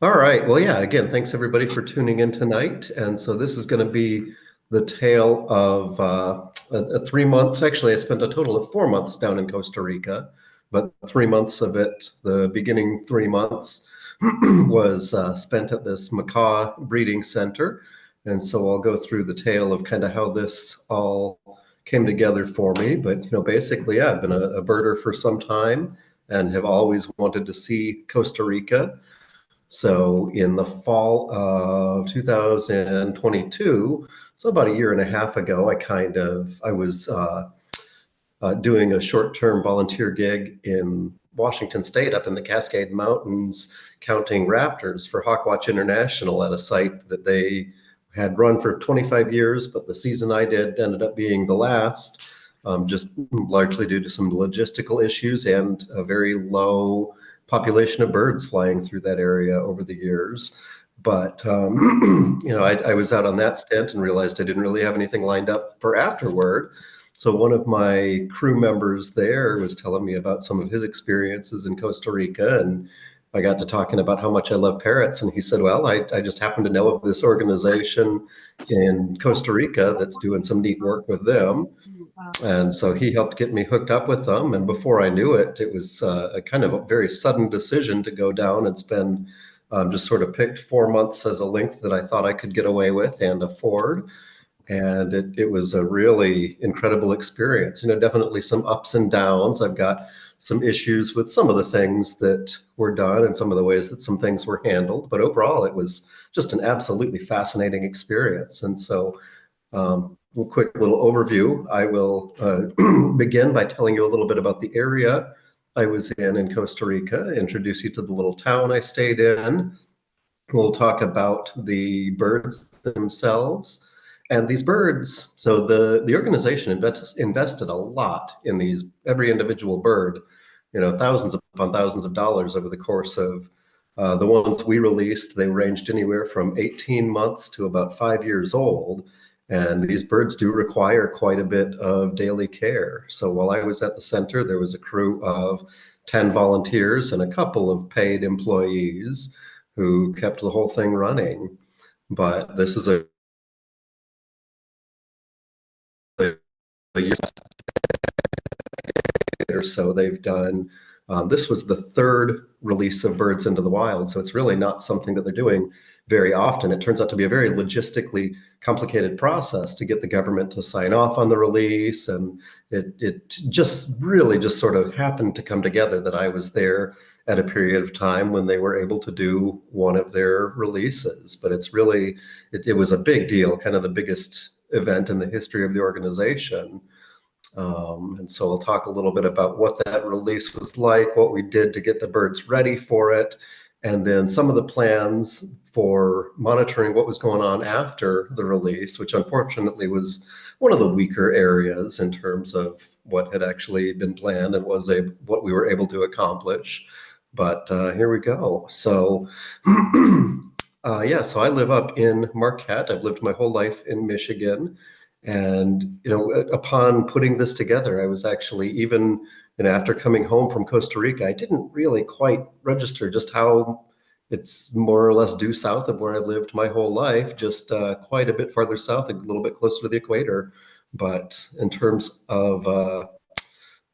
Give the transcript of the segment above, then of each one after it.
All right. Well, yeah, again, thanks everybody for tuning in tonight. And so this is going to be the tale of a 3 months. Actually, I spent a total of 4 months down in Costa Rica, but 3 months of it, the beginning 3 months, was spent at this macaw breeding center. And so I'll go through the tale of kind of how this all came together for me. But, basically, yeah, I've been a birder for some time and have always wanted to see Costa Rica. So in the fall of 2022, so about a year and a half ago, I was doing a short-term volunteer gig in Washington State up in the Cascade Mountains, counting raptors for Hawkwatch International at a site that they had run for 25 years, but the season I did ended up being the last, just largely due to some logistical issues and a very low population of birds flying through that area over the years. But I was out on that stint and realized I didn't really have anything lined up for afterward. So one of my crew members there was telling me about some of his experiences in Costa Rica, and I got to talking about how much I love parrots. And he said, "Well, I just happen to know of this organization in Costa Rica that's doing some neat work with them." And so he helped get me hooked up with them. And before I knew it, it was a kind of a very sudden decision to go down and spend just sort of picked 4 months as a length that I thought I could get away with and afford. And it was a really incredible experience. Definitely some ups and downs. I've got some issues with some of the things that were done and some of the ways that some things were handled. But overall, it was just an absolutely fascinating experience. And so, a quick little overview. I will begin by telling you a little bit about the area I was in Costa Rica, introduce you to the little town I stayed in. We'll talk about the birds themselves. And these birds, so the organization invested a lot in these, every individual bird, thousands upon thousands of dollars over the course of the ones we released. They ranged anywhere from 18 months to about 5 years old. And these birds do require quite a bit of daily care. So while I was at the center, there was a crew of 10 volunteers and a couple of paid employees who kept the whole thing running. But this is a year or so they've done. This was the third release of birds into the wild, so it's really not something that they're doing very often. It turns out to be a very logistically complicated process to get the government to sign off on the release, and it just really just sort of happened to come together that I was there at a period of time when they were able to do one of their releases. But it was a big deal, kind of the biggest event in the history of the organization. And so I'll talk a little bit about what that release was like, what we did to get the birds ready for it, and then some of the plans for monitoring what was going on after the release, which unfortunately was one of the weaker areas in terms of what had actually been planned and what we were able to accomplish. But here we go. So, yeah, so I live up in Marquette. I've lived my whole life in Michigan. And, upon putting this together, I was actually even, after coming home from Costa Rica, I didn't really quite register just how it's more or less due south of where I lived my whole life, just quite a bit farther south, a little bit closer to the equator. But in terms of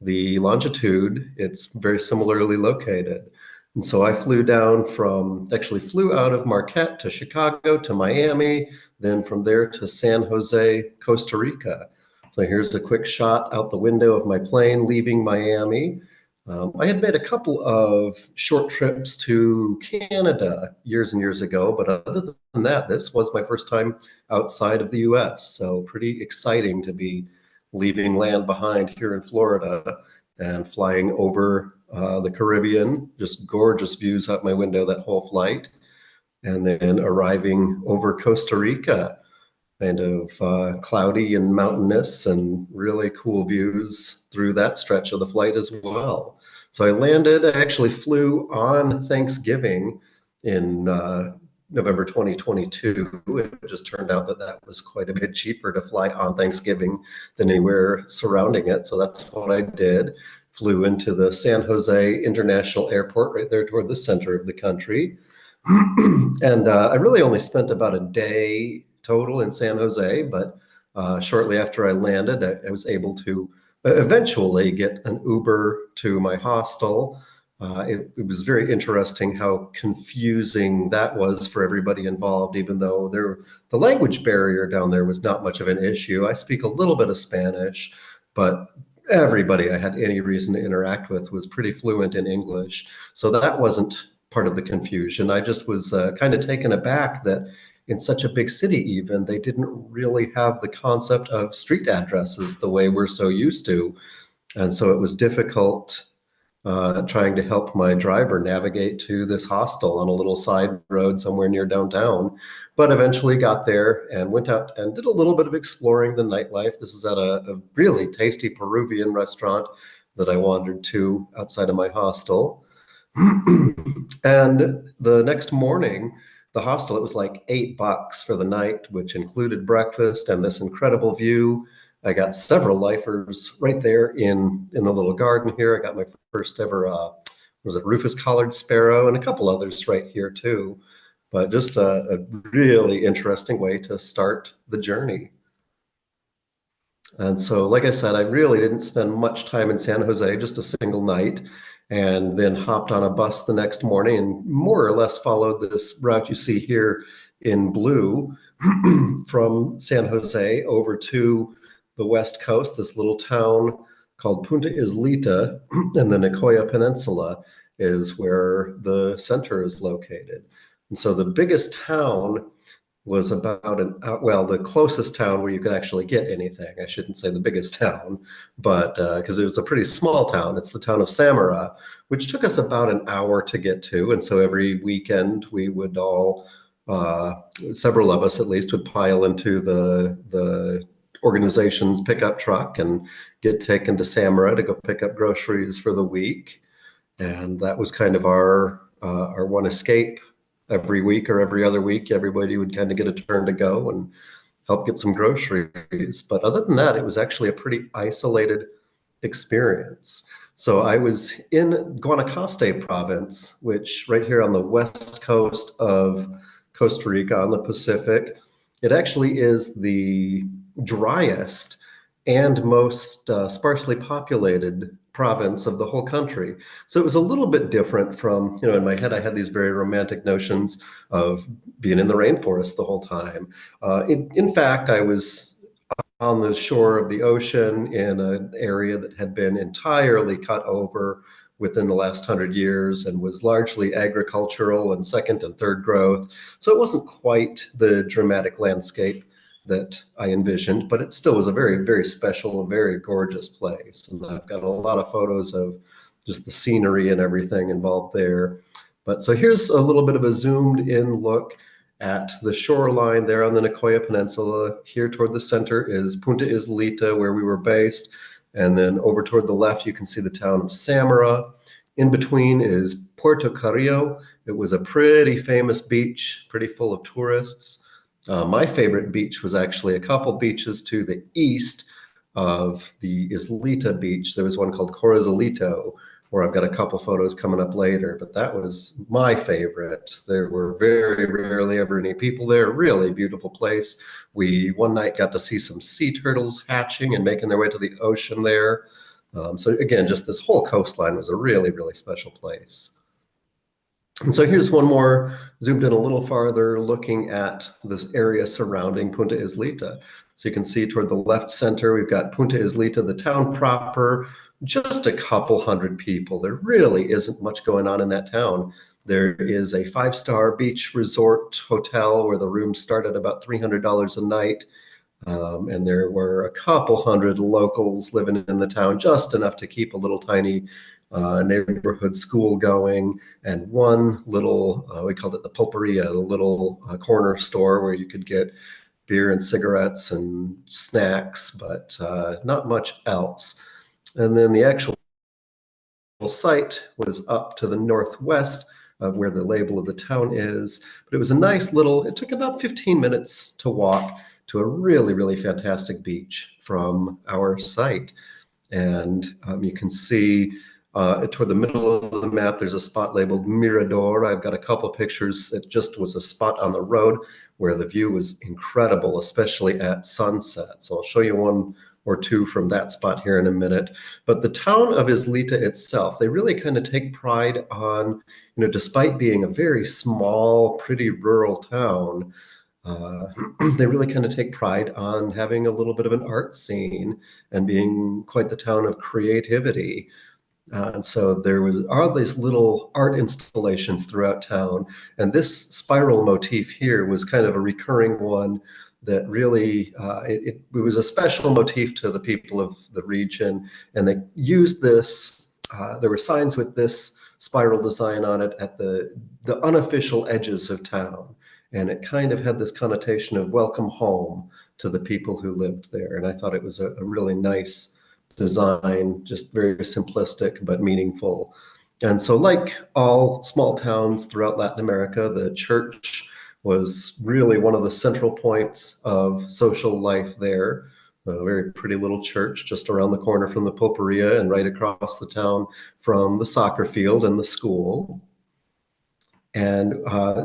the longitude, it's very similarly located. And so I actually flew out of Marquette to Chicago to Miami, then from there to San Jose, Costa Rica. So here's a quick shot out the window of my plane leaving Miami. I had made a couple of short trips to Canada years and years ago, but other than that, this was my first time outside of the US. So pretty exciting to be leaving land behind here in Florida and flying over the Caribbean. Just gorgeous views out my window that whole flight. And then arriving over Costa Rica, kind of cloudy and mountainous, and really cool views through that stretch of the flight as well. So I actually flew on Thanksgiving in November 2022. It just turned out that that was quite a bit cheaper to fly on Thanksgiving than anywhere surrounding it. So that's what I did. Flew into the San Jose International Airport right there toward the center of the country. And I really only spent about a day total in San Jose, but shortly after I landed, I was able to eventually get an Uber to my hostel. It was very interesting how confusing that was for everybody involved, even though the language barrier down there was not much of an issue. I speak a little bit of Spanish, but everybody I had any reason to interact with was pretty fluent in English. So that wasn't part of the confusion. I just was kind of taken aback that in such a big city, even, they didn't really have the concept of street addresses the way we're so used to. And so it was difficult trying to help my driver navigate to this hostel on a little side road somewhere near downtown. But eventually got there and went out and did a little bit of exploring the nightlife. This is at a really tasty Peruvian restaurant that I wandered to outside of my hostel. And the next morning, the hostel, it was like $8 for the night, which included breakfast and this incredible view. I got several lifers right there in the little garden here. I got my first ever, was it Rufous collared sparrow, and a couple others right here too. But just a really interesting way to start the journey. And so, like I said, I really didn't spend much time in San Jose, just a single night, and then hopped on a bus the next morning and more or less followed this route you see here in blue from San Jose over to the West Coast, this little town called Punta Islita, and the Nicoya Peninsula is where the center is located. And so the biggest town was about well, the closest town where you could actually get anything. I shouldn't say the biggest town, but because it was a pretty small town. It's the town of Samara, which took us about an hour to get to. And so every weekend we would all, several of us at least, would pile into the organization's pickup truck and get taken to Samara to go pick up groceries for the week. And that was kind of our one escape. Every week or every other week, everybody would kind of get a turn to go and help get some groceries. But other than that, it was actually a pretty isolated experience. So I was in Guanacaste province, which right here on the west coast of Costa Rica on the Pacific. It actually is the driest and most sparsely populated province of the whole country. So it was a little bit different from, in my head, I had these very romantic notions of being in the rainforest the whole time. In fact, I was on the shore of the ocean in an area that had been entirely cut over within the last 100 years and was largely agricultural and second and third growth. So it wasn't quite the dramatic landscape that I envisioned, but it still was a very, very special and very gorgeous place. And I've got a lot of photos of just the scenery and everything involved there. But so here's a little bit of a zoomed in look at the shoreline there on the Nicoya Peninsula. Here toward the center is Punta Islita, where we were based. And then over toward the left, you can see the town of Samara. In between is Puerto Carrillo. It was a pretty famous beach, pretty full of tourists. My favorite beach was actually a couple beaches to the east of the Islita beach. There was one called Corazalito, where I've got a couple photos coming up later, but that was my favorite. There were very rarely ever any people there. Really beautiful place. We one night got to see some sea turtles hatching and making their way to the ocean there. So again, just this whole coastline was a really, really special place. And so here's one more zoomed in a little farther, looking at this area surrounding Punta Islita. So you can see toward the left center, we've got Punta Islita, the town proper, just a couple hundred people. There really isn't much going on in that town. There is a 5-star beach resort hotel where the rooms start at about $300 a night. And there were a couple hundred locals living in the town, just enough to keep a little tiny neighborhood school going, and one little, we called it the pulperia, the little corner store where you could get beer and cigarettes and snacks, but not much else. And then the actual site was up to the northwest of where the label of the town is. But it was a nice little, it took about 15 minutes to walk to a really, really fantastic beach from our site. And you can see Toward the middle of the map, there's a spot labeled Mirador. I've got a couple pictures. It just was a spot on the road where the view was incredible, especially at sunset. So I'll show you one or two from that spot here in a minute. But the town of Islita itself, they really kind of take pride on, despite being a very small, pretty rural town, they really kind of take pride on having a little bit of an art scene and being quite the town of creativity. And so there was all these little art installations throughout town. And this spiral motif here was kind of a recurring one that really, it was a special motif to the people of the region. And they used this, there were signs with this spiral design on it at the unofficial edges of town. And it kind of had this connotation of welcome home to the people who lived there. And I thought it was a really nice design, just very simplistic but meaningful. And so, like all small towns throughout Latin America, the church was really one of the central points of social life there. A very pretty little church just around the corner from the pulperia and right across the town from the soccer field and the school. And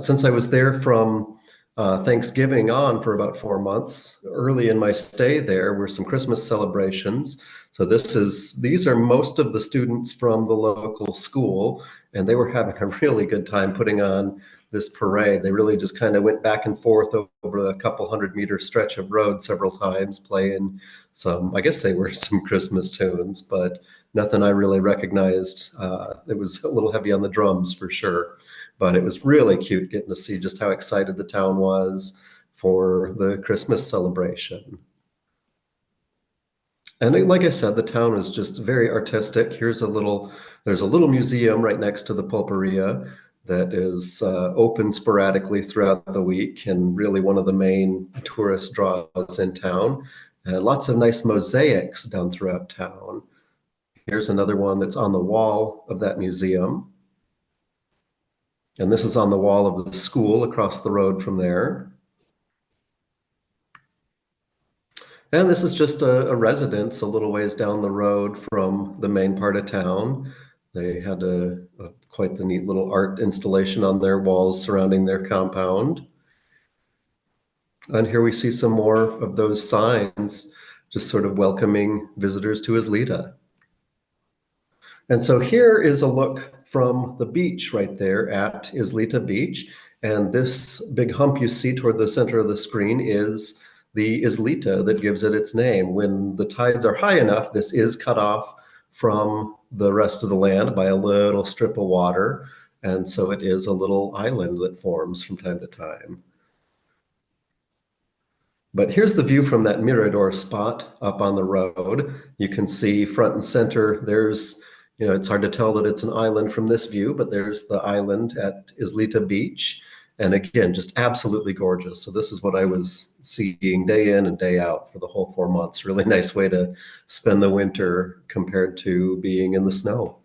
since I was there from Thanksgiving on for about 4 months, early in my stay there were some Christmas celebrations. So these are most of the students from the local school, and they were having a really good time putting on this parade. They really just kind of went back and forth over a couple 100-meter stretch of road several times, playing some, I guess they were some Christmas tunes, but nothing I really recognized. It was a little heavy on the drums for sure. But it was really cute getting to see just how excited the town was for the Christmas celebration. And like I said, the town is just very artistic. There's a little museum right next to the pulperia that is open sporadically throughout the week and really one of the main tourist draws in town. And lots of nice mosaics done throughout town. Here's another one that's on the wall of that museum. And this is on the wall of the school across the road from there. And this is just a residence a little ways down the road from the main part of town. They had quite the neat little art installation on their walls surrounding their compound. And here we see some more of those signs, just sort of welcoming visitors to Islita. And so here is a look from the beach right there at Islita Beach. And this big hump you see toward the center of the screen is the Islita that gives it its name. When the tides are high enough, this is cut off from the rest of the land by a little strip of water. And so it is a little island that forms from time to time. But here's the view from that Mirador spot up on the road. You can see front and center, there's, it's hard to tell that it's an island from this view, but there's the island at Islita Beach. And again, just absolutely gorgeous. So this is what I was seeing day in and day out for the whole 4 months. Really nice way to spend the winter compared to being in the snow.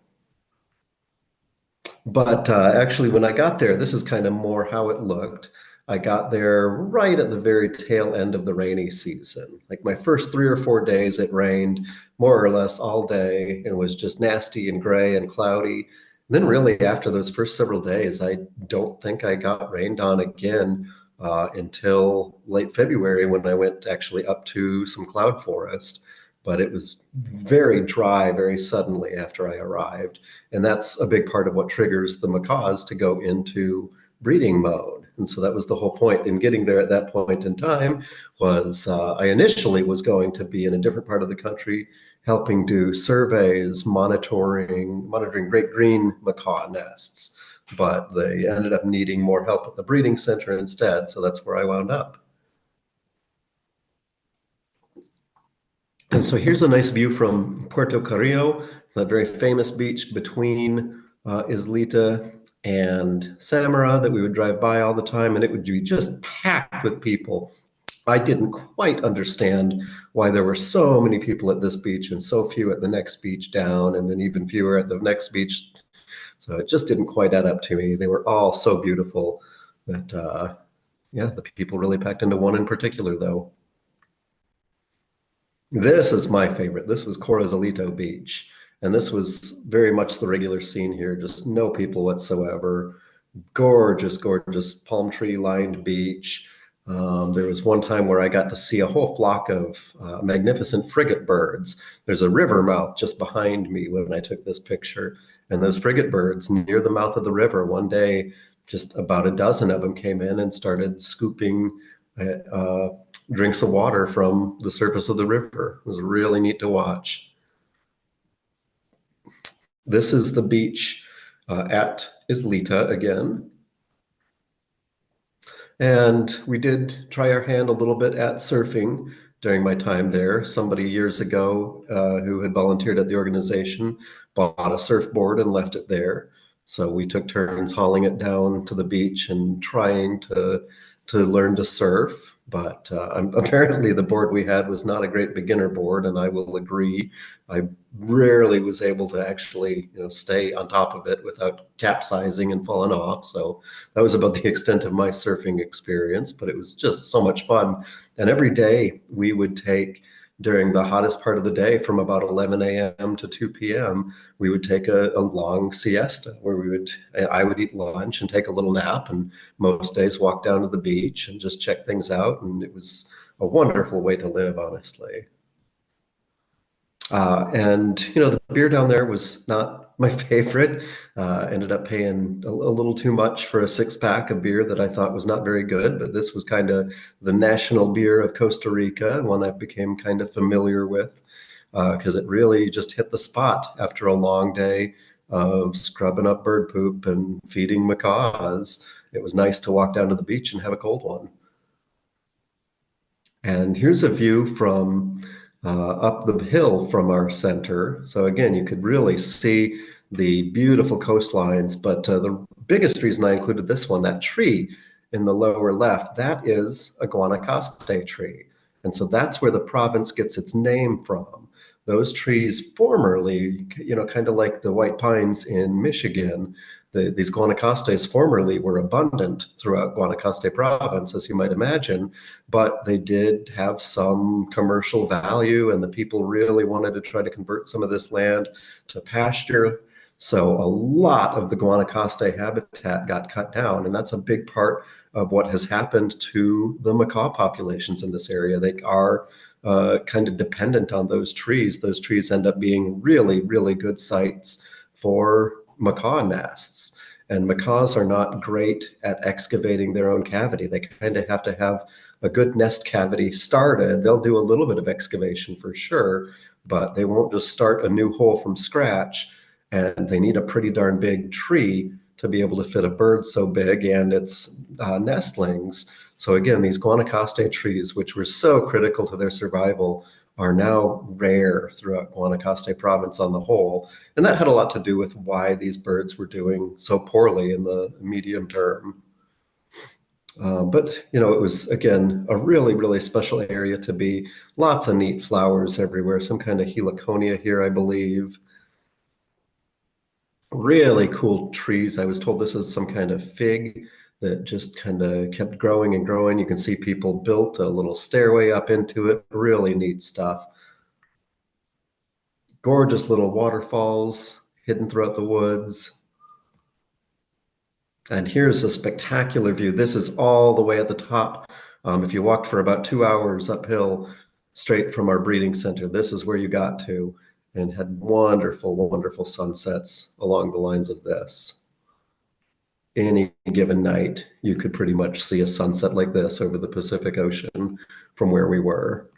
But actually, when I got there, this is kind of more how it looked. I got there right at the very tail end of the rainy season. Like my first 3 or 4 days, it rained more or less all day and was just nasty and gray and cloudy. And then really after those first several days, I don't think I got rained on again until late February when I went actually up to some cloud forest. But it was very dry very suddenly after I arrived. And that's a big part of what triggers the macaws to go into breeding mode. And so that was the whole point in getting there at that point in time was I initially was going to be in a different part of the country helping do surveys, monitoring great green macaw nests. But they ended up needing more help at the breeding center instead. So that's where I wound up. And so here's a nice view from Puerto Carrillo, that very famous beach between Islita and Samara that we would drive by all the time, and it would be just packed with people. I didn't quite understand why there were so many people at this beach and so few at the next beach down, and then even fewer at the next beach. So it just didn't quite add up to me. They were all so beautiful that, yeah, the people really packed into one in particular, though. This is my favorite. This was Corazalito Beach. And this was very much the regular scene here, just no people whatsoever. Gorgeous, gorgeous palm tree lined beach. There was one time where I got to see a whole flock of magnificent frigate birds. There's a river mouth just behind me when I took this picture. And those frigate birds near the mouth of the river, one day, just about a dozen of them came in and started scooping uh, drinks of water from the surface of the river. It was really neat to watch. This is the beach at Islita again. And we did try our hand a little bit at surfing during my time there. Somebody years ago who had volunteered at the organization bought a surfboard and left it there. So we took turns hauling it down to the beach and trying to learn to surf. But apparently the board we had was not a great beginner board, and I will agree. I rarely was able to actually, stay on top of it without capsizing and falling off. So that was about the extent of my surfing experience, but it was just so much fun. And every day we would take, during the hottest part of the day, from about 11 a.m. to 2 p.m., we would take a long siesta where I would eat lunch and take a little nap, and most days walk down to the beach and just check things out. And it was a wonderful way to live, honestly. And the beer down there was not my favorite. Ended up paying a little too much for a 6-pack of beer that I thought was not very good, but this was kind of the national beer of Costa Rica, one I became kind of familiar with because it really just hit the spot after a long day of scrubbing up bird poop and feeding macaws. It was nice to walk down to the beach and have a cold one. And here's a view from up the hill from our center. So again, you could really see the beautiful coastlines, but the biggest reason I included this one, that tree in the lower left, that is a Guanacaste tree. And so that's where the province gets its name from. Those trees formerly, kind of like the white pines in Michigan, these Guanacastes formerly were abundant throughout Guanacaste province, as you might imagine, but they did have some commercial value, and the people really wanted to try to convert some of this land to pasture. So a lot of the Guanacaste habitat got cut down, and that's a big part of what has happened to the macaw populations in this area. They are kind of dependent on those trees. Those trees end up being really, really good sites for macaw nests. And macaws are not great at excavating their own cavity. They kind of have to have a good nest cavity started. They'll do a little bit of excavation for sure, but they won't just start a new hole from scratch. And they need a pretty darn big tree to be able to fit a bird so big and its nestlings. So again, these Guanacaste trees, which were so critical to their survival, are now rare throughout Guanacaste province on the whole. And that had a lot to do with why these birds were doing so poorly in the medium term. But it was, again, a really, really special area to be. Lots of neat flowers everywhere, some kind of heliconia here, I believe. Really cool trees. I was told this is some kind of fig that just kind of kept growing and growing. You can see people built a little stairway up into it. Really neat stuff. Gorgeous little waterfalls hidden throughout the woods. And here's a spectacular view. This is all the way at the top. If you walked for about 2 hours uphill straight from our breeding center, this is where you got to, and had wonderful, wonderful sunsets along the lines of this. Any given night, you could pretty much see a sunset like this over the Pacific Ocean from where we were.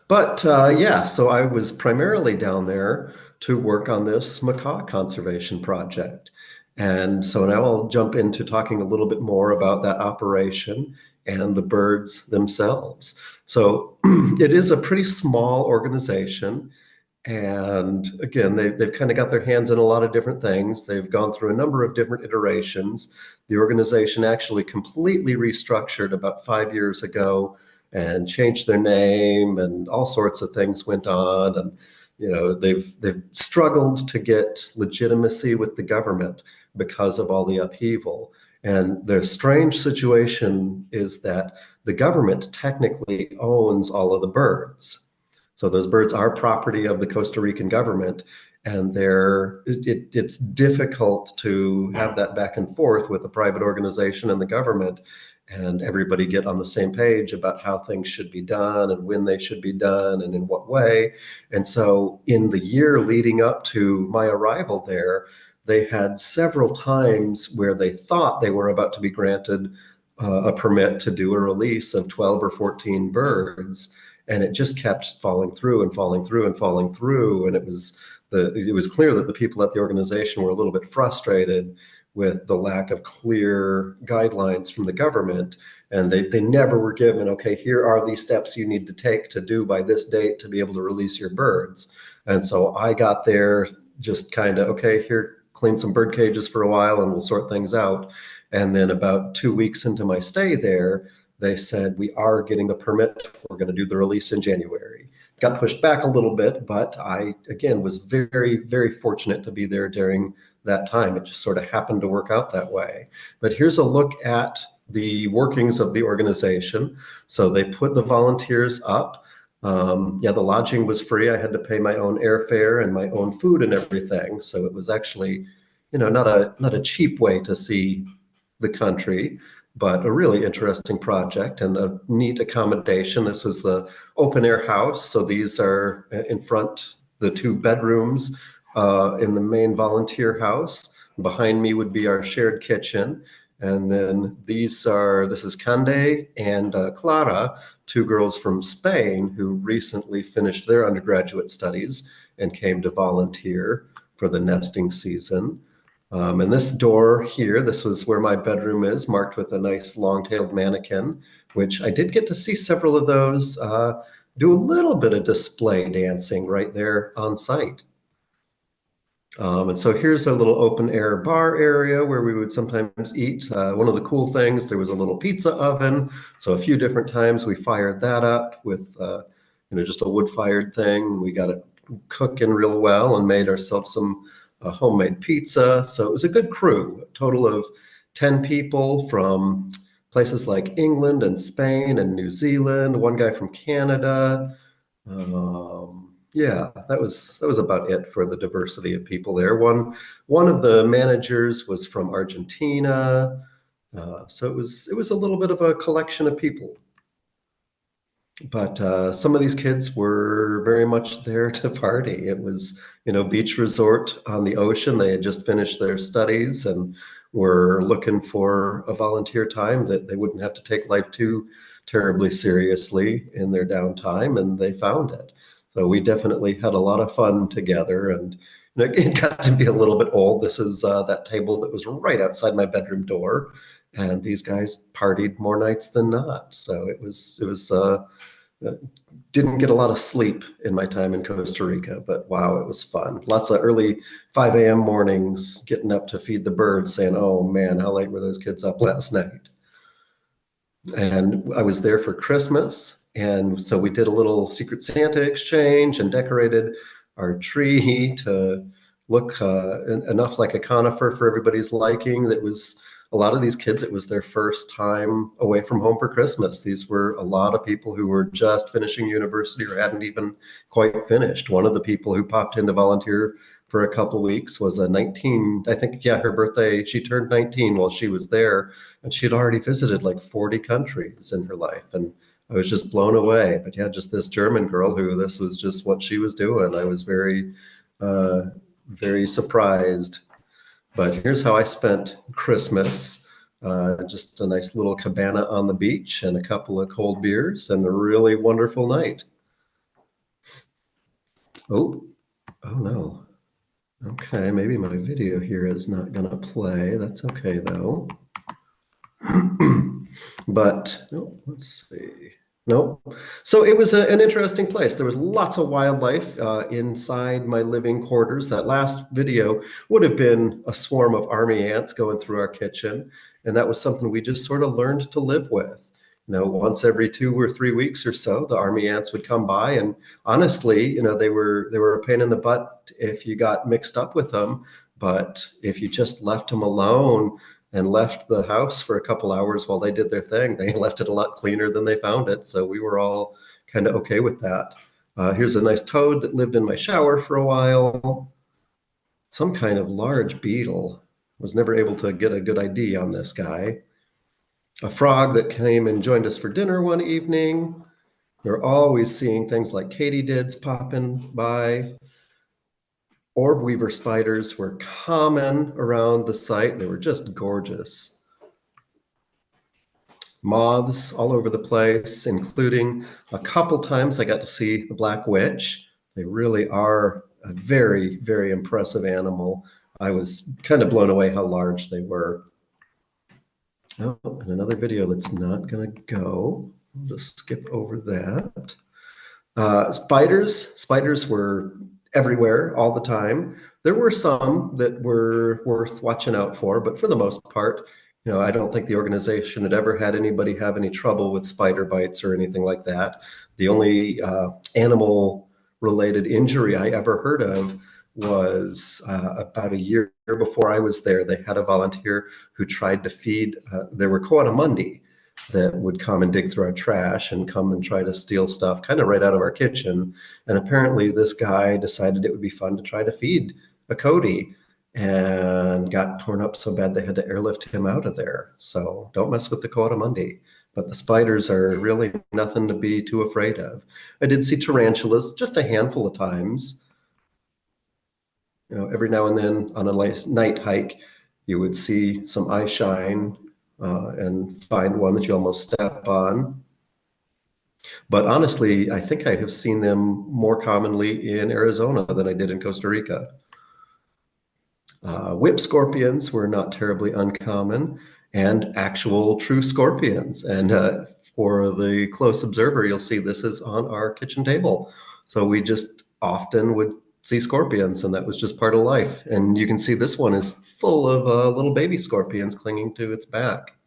But yeah, so I was primarily down there to work on this macaw conservation project. And so now I'll jump into talking a little bit more about that operation and the birds themselves. So it is a pretty small organization. And again, they've kind of got their hands in a lot of different things. They've gone through a number of different iterations. The organization actually completely restructured about 5 years ago and changed their name, and all sorts of things went on. And they've struggled to get legitimacy with the government because of all the upheaval. And the strange situation is that the government technically owns all of the birds. So those birds are property of the Costa Rican government, and it's difficult to have that back and forth with the private organization and the government, and everybody get on the same page about how things should be done and when they should be done and in what way. And so in the year leading up to my arrival there, they had several times where they thought they were about to be granted a permit to do a release of 12 or 14 birds. And it just kept falling through and falling through and falling through. And it was clear that the people at the organization were a little bit frustrated with the lack of clear guidelines from the government. And they never were given, okay, here are these steps you need to take to do by this date to be able to release your birds. And so I got there just kind of, okay, here, clean some bird cages for a while and we'll sort things out. And then about 2 weeks into my stay there, they said, we are getting the permit. We're going to do the release in January. Got pushed back a little bit, but I, again, was very, very fortunate to be there during that time. It just sort of happened to work out that way. But here's a look at the workings of the organization. So they put the volunteers up. Yeah, the lodging was free. I had to pay my own airfare and my own food and everything. So it was actually, not a cheap way to see the country, but a really interesting project and a neat accommodation. This was the open air house. So these are in front, the 2 bedrooms in the main volunteer house. Behind me would be our shared kitchen. And then this is Cande and Clara, 2 girls from Spain who recently finished their undergraduate studies and came to volunteer for the nesting season. And this door here, this was where my bedroom is, marked with a nice long-tailed mannequin, which I did get to see several of those do a little bit of display dancing right there on site. And so here's a little open air bar area where we would sometimes eat. One of the cool things, there was a little pizza oven. So a few different times we fired that up with just a wood-fired thing. We got it cooking real well and made ourselves some homemade pizza. So it was a good crew, a total of 10 people from places like England and Spain and New Zealand, one guy from Canada. Yeah, that was about it for the diversity of people there. One of the managers was from Argentina. So it was a little bit of a collection of people. But some of these kids were very much there to party. It was, beach resort on the ocean. They had just finished their studies and were looking for a volunteer time that they wouldn't have to take life too terribly seriously in their downtime, and they found it. So we definitely had a lot of fun together, and it got to be a little bit old. This is that table that was right outside my bedroom door, and these guys partied more nights than not. So it was didn't get a lot of sleep in my time in Costa Rica, but wow, it was fun. Lots of early 5 a.m. mornings, getting up to feed the birds, saying, oh man, how late were those kids up last night? And I was there for Christmas. And so we did a little Secret Santa exchange and decorated our tree to look enough like a conifer for everybody's likings. It was a lot of these kids, it was their first time away from home for Christmas. These were a lot of people who were just finishing university or hadn't even quite finished. One of the people who popped in to volunteer for a couple of weeks was a 19, I think, yeah, her birthday, she turned 19 while she was there, and she had already visited like 40 countries in her life. And I was just blown away. But yeah, just this German girl who this was just what she was doing. I was very, very surprised. But here's how I spent Christmas. Just a nice little cabana on the beach and a couple of cold beers and a really wonderful night. Oh no. Okay, maybe my video here is not going to play. That's okay, though. But let's see. Nope. So it was an interesting place. There was lots of wildlife inside my living quarters. That last video would have been a swarm of army ants going through our kitchen. And that was something we just sort of learned to live with. Once every 2 or 3 weeks or so, the army ants would come by. And honestly, they were a pain in the butt if you got mixed up with them. But if you just left them alone and left the house for a couple hours while they did their thing, they left it a lot cleaner than they found it. So we were all kind of okay with that. Here's a nice toad that lived in my shower for a while. Some kind of large beetle. Was never able to get a good ID on this guy. A frog that came and joined us for dinner one evening. We're always seeing things like katydids popping by. Orb weaver spiders were common around the site. They were just gorgeous. Moths all over the place, including a couple times I got to see the black witch. They really are a very, very impressive animal. I was kind of blown away how large they were. Oh, and another video that's not going to go. I'll just skip over that. Spiders were everywhere all the time. There were some that were worth watching out for, but for the most part, I don't think the organization had ever had anybody have any trouble with spider bites or anything like that. The only animal-related injury I ever heard of was about a year before I was there. They had a volunteer who tried to feed, there were coatimundi that would come and dig through our trash and come and try to steal stuff kind of right out of our kitchen. And apparently this guy decided it would be fun to try to feed a Cody and got torn up so bad they had to airlift him out of there. So don't mess with the coatimundi. But the spiders are really nothing to be too afraid of. I did see tarantulas just a handful of times. Every now and then on a night hike, you would see some eye shine and find one that you almost step on. But honestly, I think I have seen them more commonly in Arizona than I did in Costa Rica. Whip scorpions were not terribly uncommon, and actual true scorpions. And for the close observer, you'll see this is on our kitchen table. So we just often would see scorpions, and that was just part of life. And you can see this one is full of little baby scorpions clinging to its back.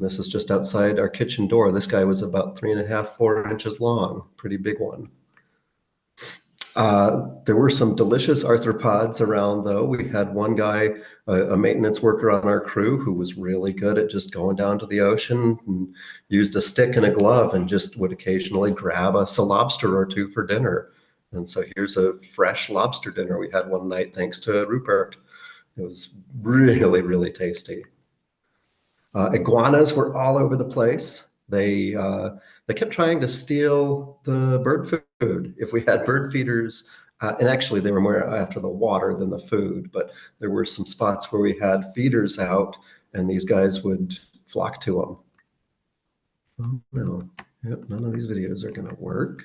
This is just outside our kitchen door. This guy was about 3.5, 4 inches long, pretty big one. There were some delicious arthropods around, though. We had one guy, a maintenance worker on our crew, who was really good at just going down to the ocean and used a stick and a glove and just would occasionally grab us a lobster or two for dinner. And so here's a fresh lobster dinner we had one night, thanks to Rupert. It was really, really tasty. Iguanas were all over the place. They kept trying to steal the bird food. If we had bird feeders, and actually they were more after the water than the food, but there were some spots where we had feeders out and these guys would flock to them. Oh, no, yep, none of these videos are gonna work.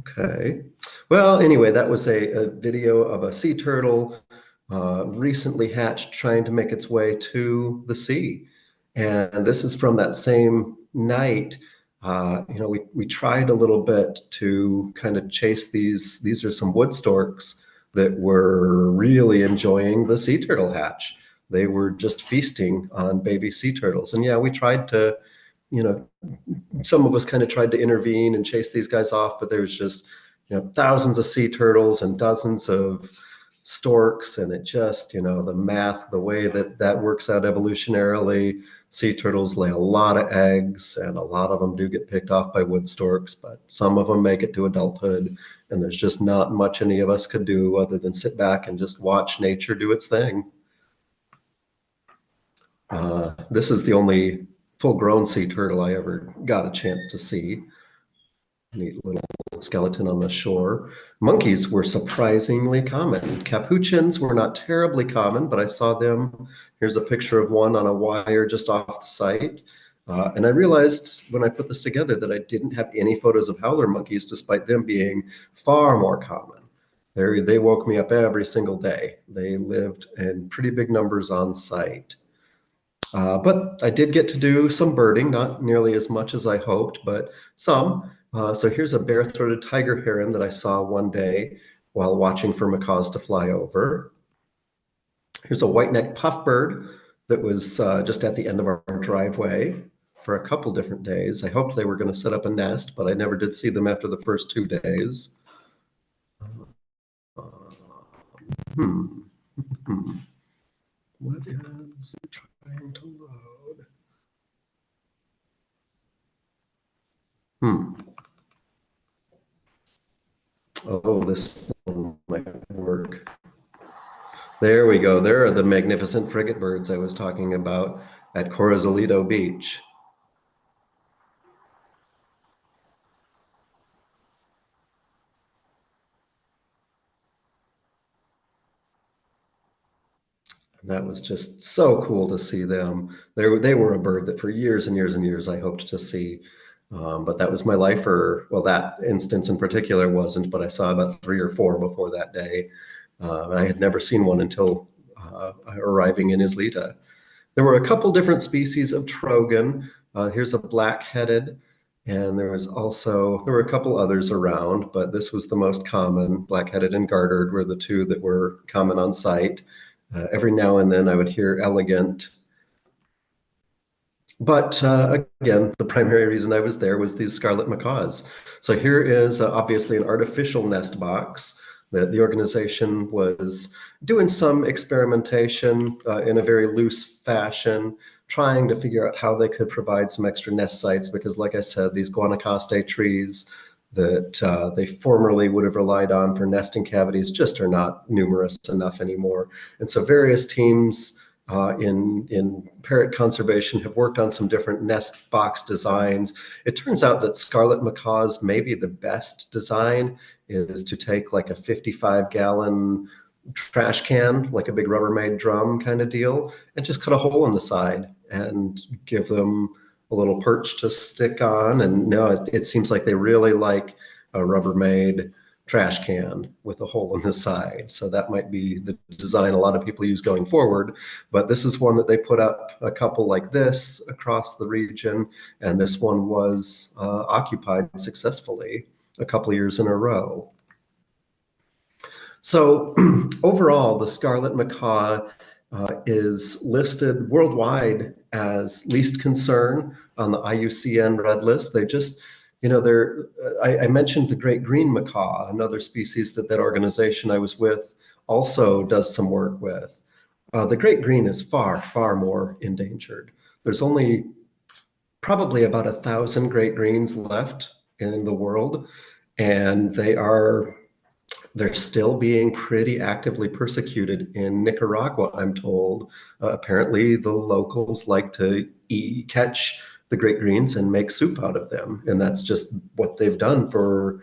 Okay, well, anyway, that was a video of a sea turtle recently hatched trying to make its way to the sea. And this is from that same night. We tried a little bit to kind of chase these. These are some wood storks that were really enjoying the sea turtle hatch. They were just feasting on baby sea turtles. And yeah, we tried to, some of us kind of tried to intervene and chase these guys off, but there was just, thousands of sea turtles and dozens of storks, and it just, the math, the way that works out evolutionarily, sea turtles lay a lot of eggs, and a lot of them do get picked off by wood storks, but some of them make it to adulthood, and there's just not much any of us could do other than sit back and just watch nature do its thing. This is the only full-grown sea turtle I ever got a chance to see. Neat little skeleton on the shore. Monkeys were surprisingly common. Capuchins were not terribly common, but I saw them. Here's a picture of one on a wire just off the site. And I realized when I put this together that I didn't have any photos of howler monkeys, despite them being far more common. They woke me up every single day. They lived in pretty big numbers on site. But I did get to do some birding, not nearly as much as I hoped, but some. So here's a bare-throated tiger heron that I saw one day while watching for macaws to fly over. Here's a white-necked puffbird that was just at the end of our driveway for a couple different days. I hoped they were going to set up a nest, but I never did see them after the first 2 days. What is trying to load? this one might work. There we go. There are the magnificent frigate birds I was talking about at Corazalito Beach. That was just so cool to see them. They were a bird that for years and years and years I hoped to see. But that was my life, or well, that instance in particular wasn't, but I saw about 3 or 4 before that day. I had never seen one until arriving in Islita. There were a couple different species of trogon. Here's a black-headed, and there were a couple others around, but this was the most common. Black-headed and gartered were the two that were common on site. Every now and then I would hear elegant. But again, the primary reason I was there was these Scarlet Macaws. So here is obviously an artificial nest box that the organization was doing some experimentation in a very loose fashion, trying to figure out how they could provide some extra nest sites, because like I said, these Guanacaste trees that they formerly would have relied on for nesting cavities just are not numerous enough anymore. And so various teams in parrot conservation have worked on some different nest box designs. It turns out that Scarlet Macaws, maybe the best design is to take like a 55-gallon trash can, like a big Rubbermaid drum kind of deal, and just cut a hole in the side and give them a little perch to stick on. And no, it seems like they really like a Rubbermaid trash can with a hole in the side. So that might be the design a lot of people use going forward. But this is one that they put up a couple like this across the region. And this one was occupied successfully a couple years in a row. So overall, the Scarlet Macaw is listed worldwide as least concern on the IUCN Red List. They just, I mentioned the great green macaw, another species that organization I was with also does some work with. The great green is far, far more endangered. There's only probably about 1,000 great greens left in the world, and they're still being pretty actively persecuted in Nicaragua, I'm told. Apparently, the locals like to catch the great greens and make soup out of them. And that's just what they've done for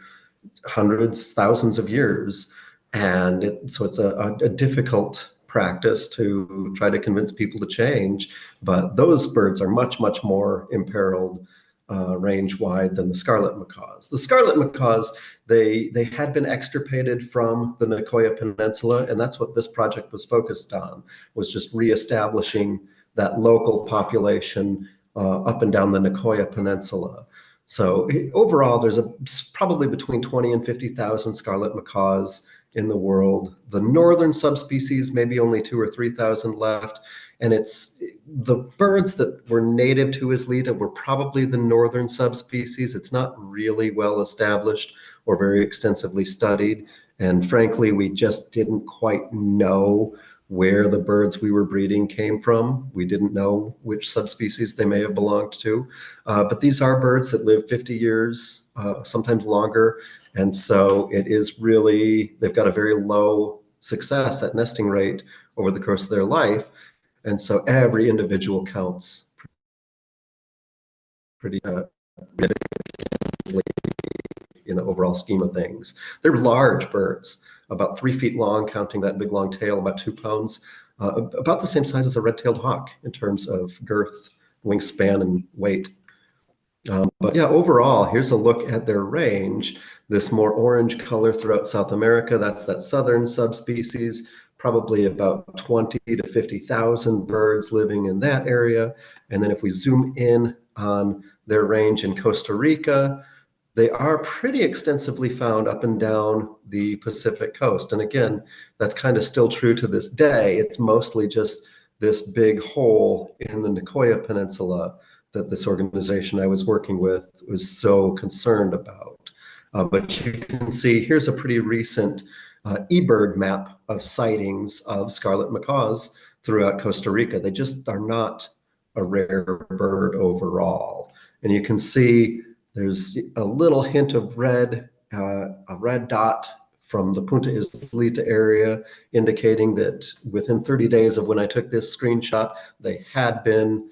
hundreds, thousands of years. And so it's a difficult practice to try to convince people to change. But those birds are much, much more imperiled range-wide than the Scarlet Macaws. The Scarlet Macaws, they had been extirpated from the Nicoya Peninsula, and that's what this project was focused on, was just reestablishing that local population up and down the Nicoya Peninsula. So overall, there's probably between 20 and 50,000 Scarlet Macaws in the world. The northern subspecies, maybe only 2,000 or 3,000 left. And it's the birds that were native to Islita were probably the northern subspecies. It's not really well established or very extensively studied. And frankly, we just didn't quite know where the birds we were breeding came from. We didn't know which subspecies they may have belonged to. But these are birds that live 50 years, sometimes longer. And so it is really, they've got a very low success at nesting rate over the course of their life. And so every individual counts pretty in the overall scheme of things. They're large birds, about 3 feet long, counting that big long tail, about 2 pounds, about the same size as a red-tailed hawk in terms of girth, wingspan, and weight. But yeah, overall, here's a look at their range. This more orange color throughout South America, that's that southern subspecies, probably about 20 to 50,000 birds living in that area. And then if we zoom in on their range in Costa Rica, they are pretty extensively found up and down the Pacific coast. And again, that's kind of still true to this day. It's mostly just this big hole in the Nicoya Peninsula that this organization I was working with was so concerned about. But you can see here's a pretty recent eBird map of sightings of Scarlet Macaws throughout Costa Rica. They just are not a rare bird overall. And you can see there's a little hint of red, a red dot from the Punta Islita area, indicating that within 30 days of when I took this screenshot, they had been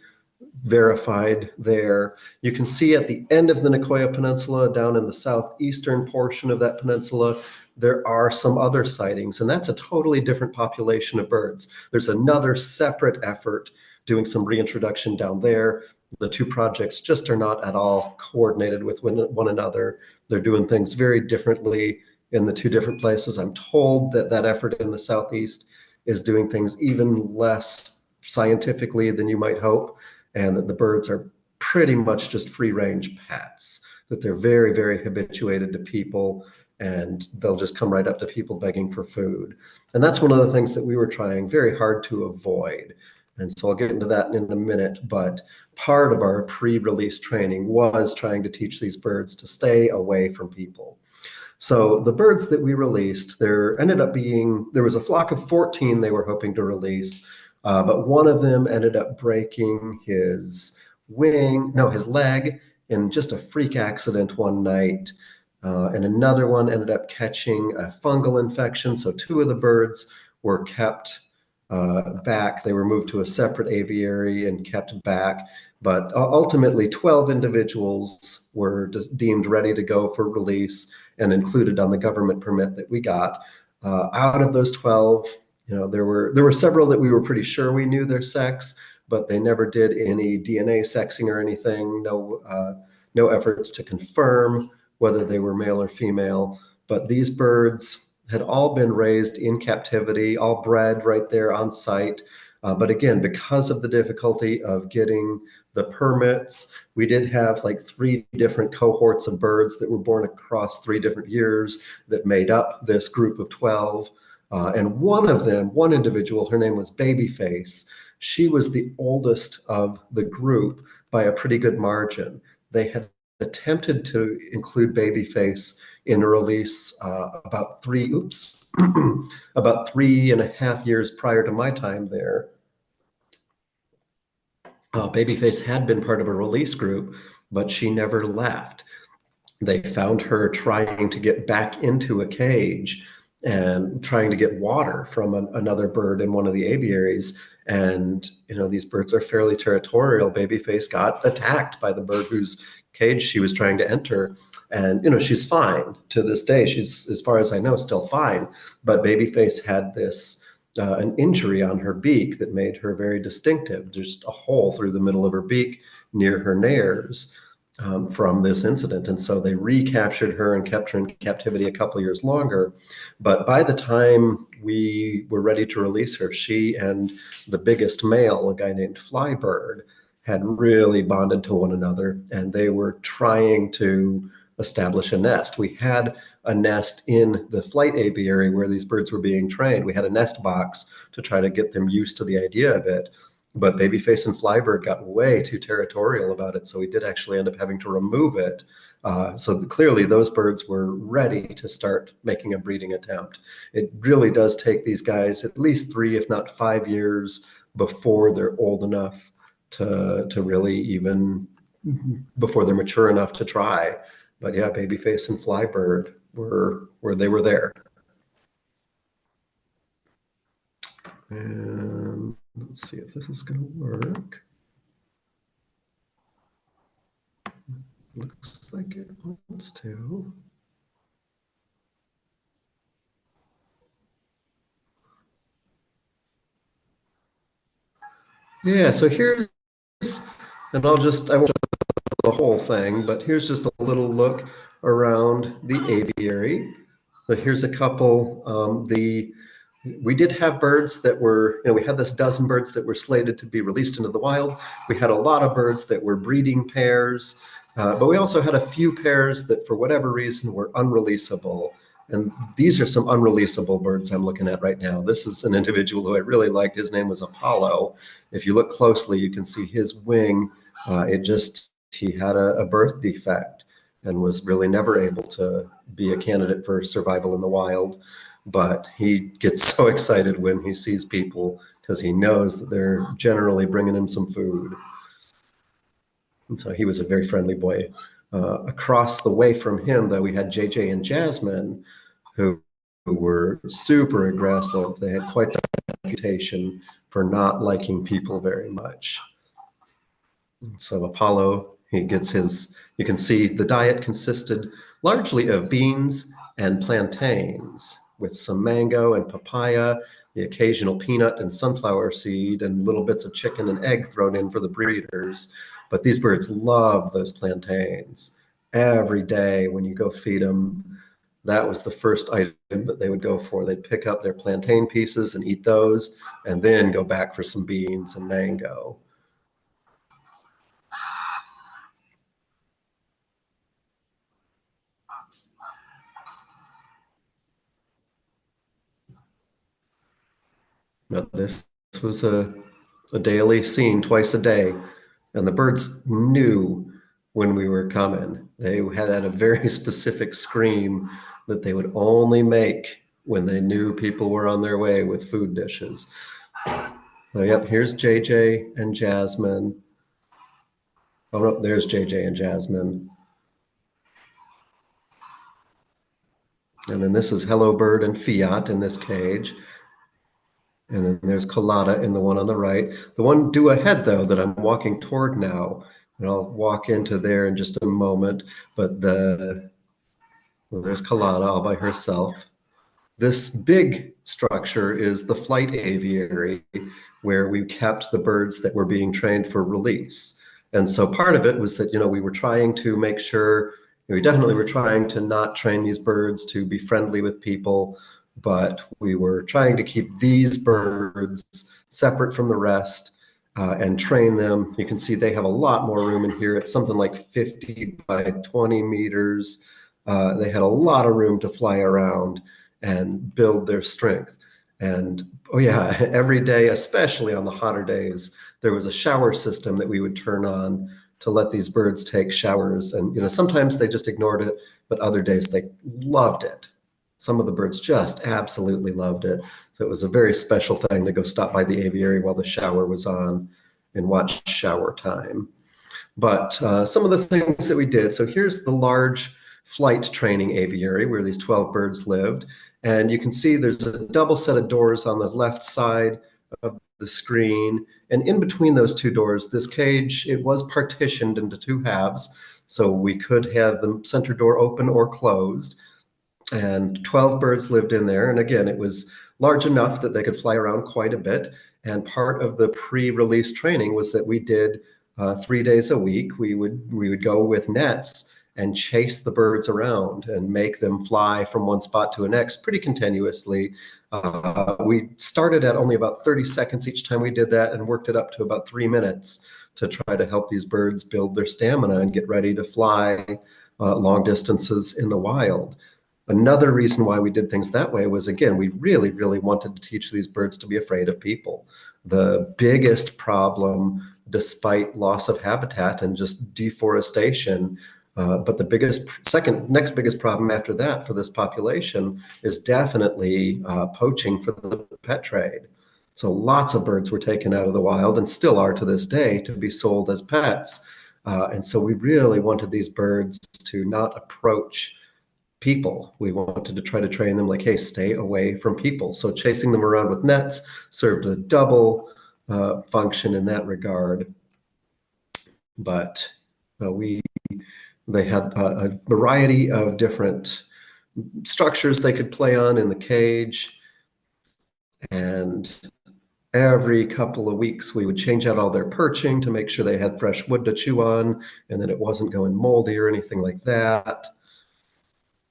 verified there. You can see at the end of the Nicoya Peninsula, down in the southeastern portion of that peninsula, there are some other sightings, and that's a totally different population of birds. There's another separate effort doing some reintroduction down there. The two projects just are not at all coordinated with one another. They're doing things very differently in the two different places. I'm told that that effort in the southeast is doing things even less scientifically than you might hope, and that the birds are pretty much just free range pets, that they're very, very habituated to people, and they'll just come right up to people begging for food. And that's one of the things that we were trying very hard to avoid. And so I'll get into that in a minute, but part of our pre-release training was trying to teach these birds to stay away from people. So the birds that we released, there was a flock of 14 they were hoping to release, but one of them ended up breaking his leg in just a freak accident one night. And another one ended up catching a fungal infection. So two of the birds were kept back. They were moved to a separate aviary and kept back. But ultimately, 12 individuals were deemed ready to go for release and included on the government permit that we got. Out of those 12, there were several that we were pretty sure we knew their sex, but they never did any DNA sexing or anything. No efforts to confirm whether they were male or female. But these birds had all been raised in captivity, all bred right there on site. But again, because of the difficulty of getting the permits, we did have like 3 different cohorts of birds that were born across 3 different years that made up this group of 12. And one of them, one individual, her name was Babyface. She was the oldest of the group by a pretty good margin. They had attempted to include Babyface in a release about 3.5 years prior to my time there. Babyface had been part of a release group, but she never left. They found her trying to get back into a cage and trying to get water from another bird in one of the aviaries. And, these birds are fairly territorial. Babyface got attacked by the bird whose cage she was trying to enter. And, she's fine to this day. She's, as far as I know, still fine. But Babyface had an injury on her beak that made her very distinctive. Just a hole through the middle of her beak near her nares. From this incident. And so they recaptured her and kept her in captivity a couple of years longer. But by the time we were ready to release her, she and the biggest male, a guy named Flybird, had really bonded to one another, and they were trying to establish a nest. We had a nest in the flight aviary where these birds were being trained. We had a nest box to try to get them used to the idea of it. But Babyface and Flybird got way too territorial about it, so we did actually end up having to remove it. So clearly those birds were ready to start making a breeding attempt. It really does take these guys at least 3, if not 5 years before they're old enough to really even, before they're mature enough to try. But yeah, Babyface and Flybird were there. And let's see if this is going to work. Looks like it wants to. Yeah, so here's, and I won't show the whole thing, but here's just a little look around the aviary. So here's a couple. We did have birds that were, we had this dozen birds that were slated to be released into the wild. We had a lot of birds that were breeding pairs, but we also had a few pairs that for whatever reason were unreleasable. And these are some unreleasable birds I'm looking at right now. This is an individual who I really liked. His name was Apollo. If you look closely, you can see his wing. He had a birth defect and was really never able to be a candidate for survival in the wild. But he gets so excited when he sees people because he knows that they're generally bringing him some food. And so he was a very friendly boy. Across the way from him, though, we had JJ and Jasmine, who were super aggressive. They had quite the reputation for not liking people very much. So Apollo, he gets his, you can see the diet consisted largely of beans and plantains with some mango and papaya, the occasional peanut and sunflower seed, and little bits of chicken and egg thrown in for the breeders. But these birds love those plantains. Every day when you go feed them, that was the first item that they would go for. They'd pick up their plantain pieces and eat those, and then go back for some beans and mango. But this was a daily scene, twice a day. And the birds knew when we were coming. They had a very specific scream that they would only make when they knew people were on their way with food dishes. So, yep, here's JJ and Jasmine. Oh, no, there's JJ and Jasmine. And then this is Hello Bird and Fiat in this cage. And then there's Colada in the one on the right. The one due ahead, though, that I'm walking toward now, and I'll walk into there in just a moment, but well, there's Colada all by herself. This big structure is the flight aviary, where we kept the birds that were being trained for release. And so part of it was that, we were trying to make sure, we definitely were trying to not train these birds to be friendly with people, but we were trying to keep these birds separate from the rest and train them. You can see they have a lot more room in here. It's something like 50 by 20 meters. They had a lot of room to fly around and build their strength. And oh yeah, every day, especially on the hotter days, there was a shower system that we would turn on to let these birds take showers. And sometimes they just ignored it, but other days they loved it. Some of the birds just absolutely loved it. So it was a very special thing to go stop by the aviary while the shower was on and watch shower time. But some of the things that we did, so here's the large flight training aviary where these 12 birds lived. And you can see there's a double set of doors on the left side of the screen. And in between those two doors, this cage, it was partitioned into two halves. So we could have the center door open or closed. And 12 birds lived in there. And again, it was large enough that they could fly around quite a bit. And part of the pre-release training was that we did 3 days a week. We would go with nets and chase the birds around and make them fly from one spot to the next pretty continuously. We started at only about 30 seconds each time we did that and worked it up to about 3 minutes to try to help these birds build their stamina and get ready to fly long distances in the wild. Another reason why we did things that way was, again, we really, really wanted to teach these birds to be afraid of people. The biggest problem, despite loss of habitat and just deforestation, but the next biggest problem after that for this population is definitely poaching for the pet trade. So lots of birds were taken out of the wild and still are to this day to be sold as pets. And so we really wanted these birds to not approach people. We wanted to try to train them like, hey, stay away from people. So chasing them around with nets served a double function in that regard. But they had a variety of different structures they could play on in the cage. And every couple of weeks, we would change out all their perching to make sure they had fresh wood to chew on and that it wasn't going moldy or anything like that.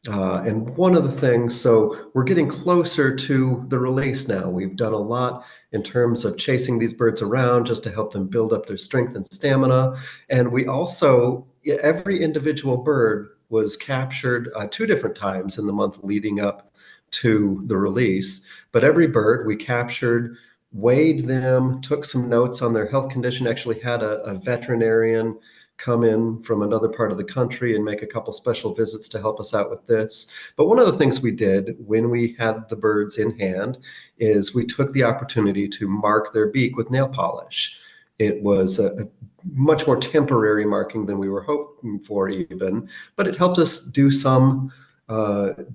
And one of the things, so we're getting closer to the release now. We've done a lot in terms of chasing these birds around just to help them build up their strength and stamina. And we also, every individual bird was captured 2 different times in the month leading up to the release. But every bird we captured, weighed them, took some notes on their health condition, actually had a veterinarian come in from another part of the country and make a couple special visits to help us out with this. But one of the things we did when we had the birds in hand is we took the opportunity to mark their beak with nail polish. It was a much more temporary marking than we were hoping for even, but it helped us do some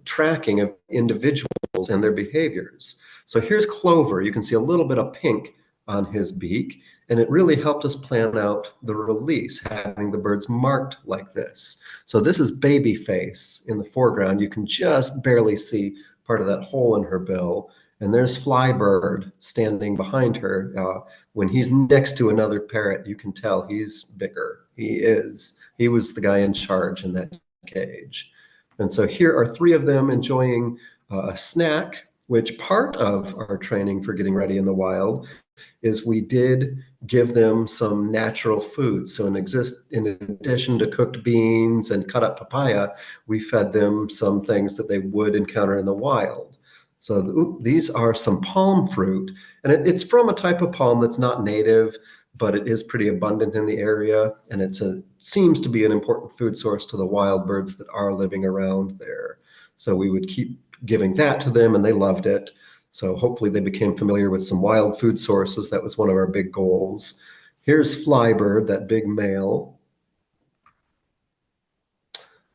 tracking of individuals and their behaviors. So here's Clover. You can see a little bit of pink on his beak, and it really helped us plan out the release, having the birds marked like this. So this is Babyface in the foreground. You can just barely see part of that hole in her bill. And there's Flybird standing behind her. When he's next to another parrot, you can tell he's bigger. He was the guy in charge in that cage. And so here are three of them enjoying a snack, which part of our training for getting ready in the wild is we did give them some natural food. So in addition to cooked beans and cut up papaya, we fed them some things that they would encounter in the wild. So these are some palm fruit, and it's from a type of palm that's not native, but it is pretty abundant in the area, and seems to be an important food source to the wild birds that are living around there. So we would keep giving that to them, and they loved it. So hopefully they became familiar with some wild food sources. That was one of our big goals. Here's Flybird, that big male.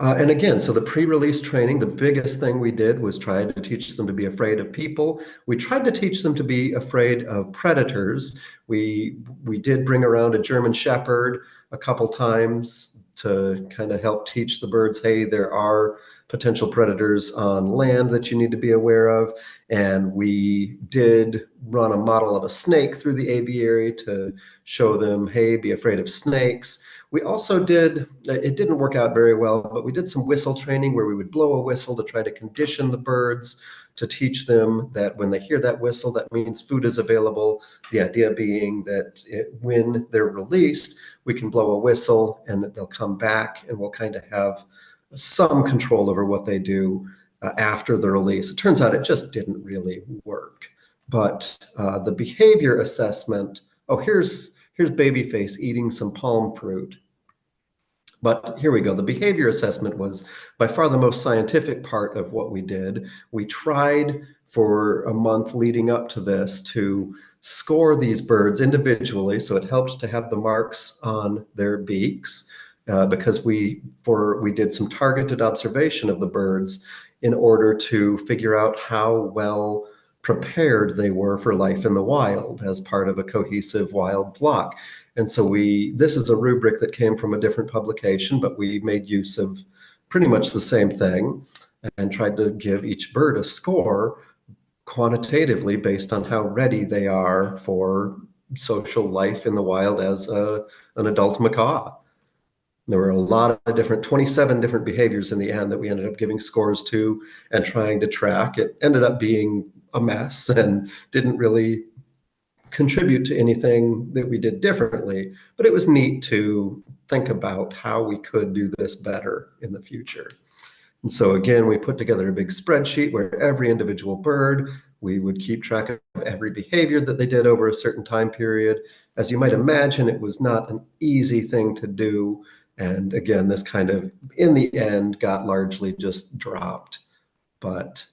And again, so the pre-release training, the biggest thing we did was try to teach them to be afraid of people. We tried to teach them to be afraid of predators. We did bring around a German Shepherd a couple times to kind of help teach the birds, hey, there are potential predators on land that you need to be aware of. And we did run a model of a snake through the aviary to show them, hey, be afraid of snakes. We also did, it didn't work out very well, but we did some whistle training where we would blow a whistle to try to condition the birds, to teach them that when they hear that whistle, that means food is available. The idea being that when they're released, we can blow a whistle and that they'll come back, and we'll kind of have some control over what they do after the release. It turns out it just didn't really work. But the behavior assessment, here's Babyface eating some palm fruit. But here we go. The behavior assessment was by far the most scientific part of what we did. We tried for a month leading up to this to score these birds individually. So it helped to have the marks on their beaks because we did some targeted observation of the birds in order to figure out how well prepared they were for life in the wild as part of a cohesive wild flock. And so this is a rubric that came from a different publication, but we made use of pretty much the same thing and tried to give each bird a score quantitatively based on how ready they are for social life in the wild as an adult macaw. There were a lot of 27 different behaviors in the end that we ended up giving scores to and trying to track. It ended up being a mess and didn't really contribute to anything that we did differently, but it was neat to think about how we could do this better in the future. And so again, we put together a big spreadsheet where every individual bird, we would keep track of every behavior that they did over a certain time period. As you might imagine, it was not an easy thing to do. And again, this kind of, in the end, got largely just dropped, but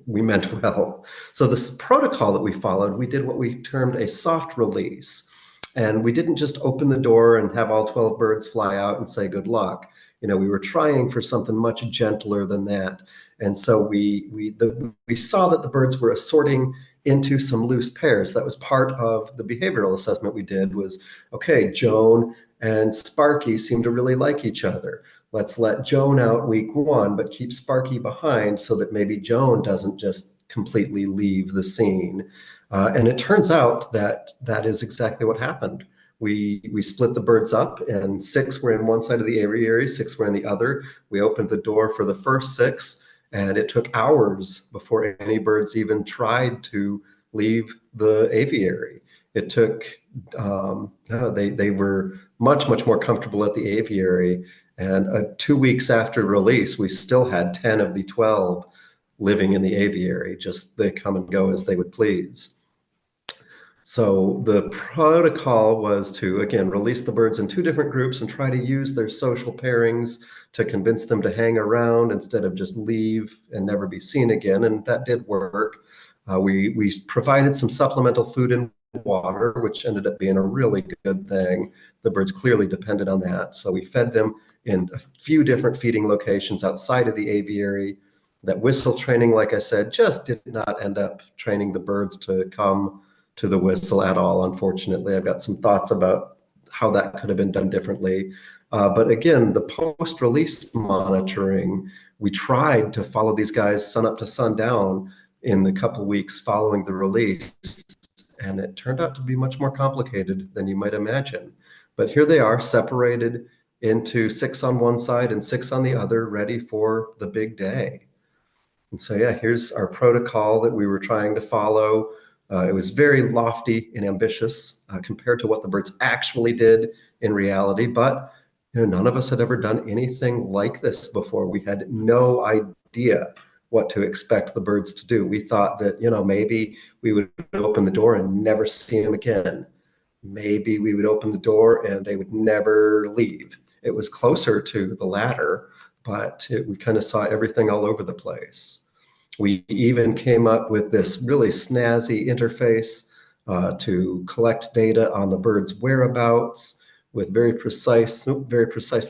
we meant well. So this protocol that we followed, we did what we termed a soft release. And we didn't just open the door and have all 12 birds fly out and say good luck. We were trying for something much gentler than that. And so we saw that the birds were assorting into some loose pairs. That was part of the behavioral assessment we did was, okay, Joan and Sparky seem to really like each other. Let's let Joan out week 1, but keep Sparky behind so that maybe Joan doesn't just completely leave the scene. And it turns out that that is exactly what happened. We split the birds up, and 6 were in one side of the aviary, 6 were in the other. We opened the door for the first 6, and it took hours before any birds even tried to leave the aviary. It took, they were much, much more comfortable at the aviary. And 2 weeks after release, we still had 10 of the 12 living in the aviary, just they come and go as they would please. So the protocol was to, again, release the birds in 2 different groups and try to use their social pairings to convince them to hang around instead of just leave and never be seen again. And that did work. We provided some supplemental food and water, which ended up being a really good thing. The birds clearly depended on that. So we fed them in a few different feeding locations outside of the aviary. That whistle training, like I said, just did not end up training the birds to come to the whistle at all, unfortunately. I've got some thoughts about how that could have been done differently. But again, the post-release monitoring, we tried to follow these guys sun up to sundown in the couple of weeks following the release, and it turned out to be much more complicated than you might imagine. But here they are, separated into 6 on one side and 6 on the other, ready for the big day. And so, yeah, here's our protocol that we were trying to follow. It was very lofty and ambitious compared to what the birds actually did in reality. But none of us had ever done anything like this before. We had no idea what to expect the birds to do. We thought that, maybe we would open the door and never see them again. Maybe we would open the door and they would never leave. It was closer to the latter, but we kind of saw everything all over the place. We even came up with this really snazzy interface to collect data on the birds' whereabouts with very precise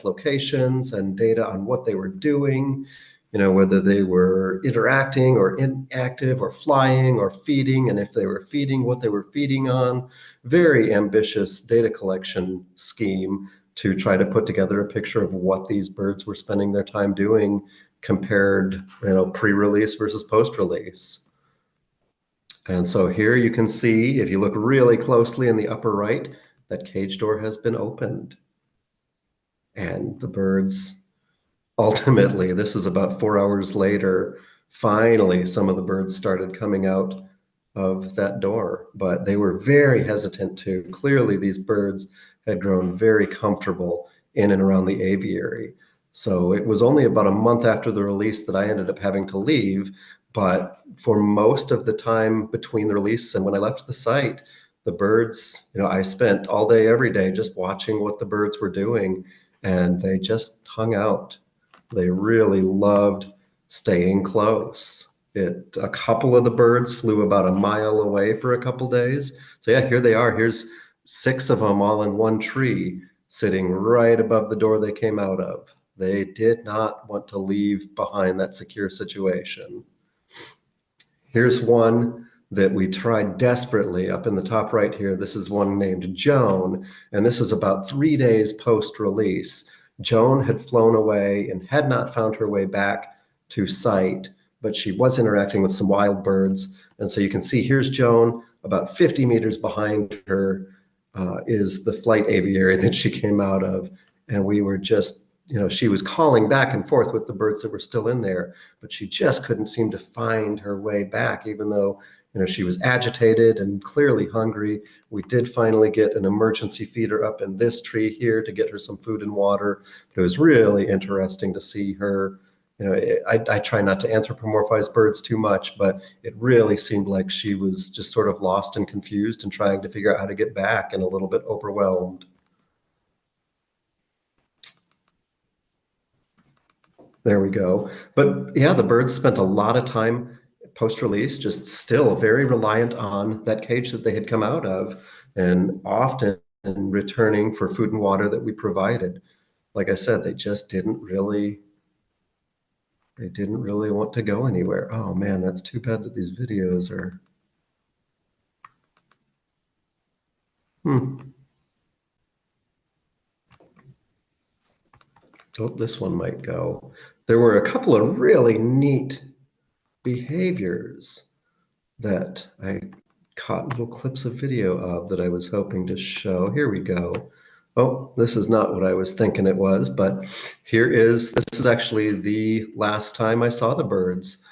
locations and data on what they were doing, whether they were interacting or inactive or flying or feeding, and if they were feeding, what they were feeding on. Very ambitious data collection scheme to try to put together a picture of what these birds were spending their time doing compared, pre-release versus post-release. And so here you can see, if you look really closely in the upper right, that cage door has been opened. And the birds, ultimately, this is about 4 hours later, finally some of the birds started coming out of that door, but they were very hesitant to. Clearly, these birds had grown very comfortable in and around the aviary. So it was only about a month after the release that I ended up having to leave. But for most of the time between the release and when I left the site, the birds, I spent all day, every day, just watching what the birds were doing, and they just hung out. They really loved staying close. A couple of the birds flew about a mile away for a couple days. So yeah, here they are. Here's 6 of them all in one tree, sitting right above the door they came out of. They did not want to leave behind that secure situation. Here's one that we tried desperately up in the top right here. This is one named Joan, and this is about 3 days post-release. Joan had flown away and had not found her way back to site, but she was interacting with some wild birds. And so you can see here's Joan. About 50 meters behind her is the flight aviary that she came out of. And we were just, she was calling back and forth with the birds that were still in there, but she just couldn't seem to find her way back, even though, she was agitated and clearly hungry. We did finally get an emergency feeder up in this tree here to get her some food and water. But it was really interesting to see her. I try not to anthropomorphize birds too much, but it really seemed like she was just sort of lost and confused and trying to figure out how to get back and a little bit overwhelmed. There we go. But yeah, the birds spent a lot of time post-release, just still very reliant on that cage that they had come out of, and often returning for food and water that we provided. Like I said, they just didn't really want to go anywhere. Oh man, that's too bad that these videos are. Oh, this one might go. There were a couple of really neat behaviors that I caught little clips of video of that I was hoping to show. Here we go. Oh, this is not what I was thinking it was, but this is actually the last time I saw the birds.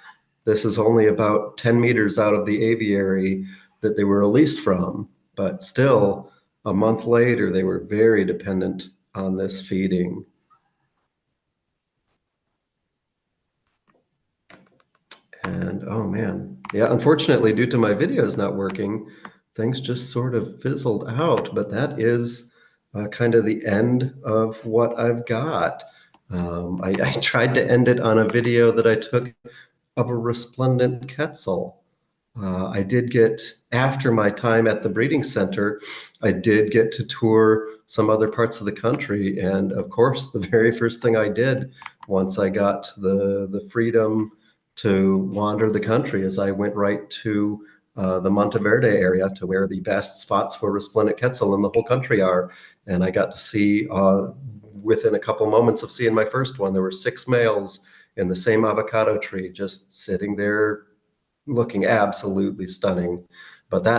This is only about 10 meters out of the aviary that they were released from, but still a month later, they were very dependent on this feeding. And oh man, yeah, unfortunately, due to my videos not working, things just sort of fizzled out, but that is kind of the end of what I've got. I tried to end it on a video that I took of a resplendent quetzal. I did get, after my time at the breeding center, I did get to tour some other parts of the country. And of course, the very first thing I did once I got the freedom to wander the country is I went right to the Monteverde area, to where the best spots for resplendent quetzal in the whole country are. And I got to see, within a couple moments of seeing my first one, there were 6 males in the same avocado tree, just sitting there looking absolutely stunning. But that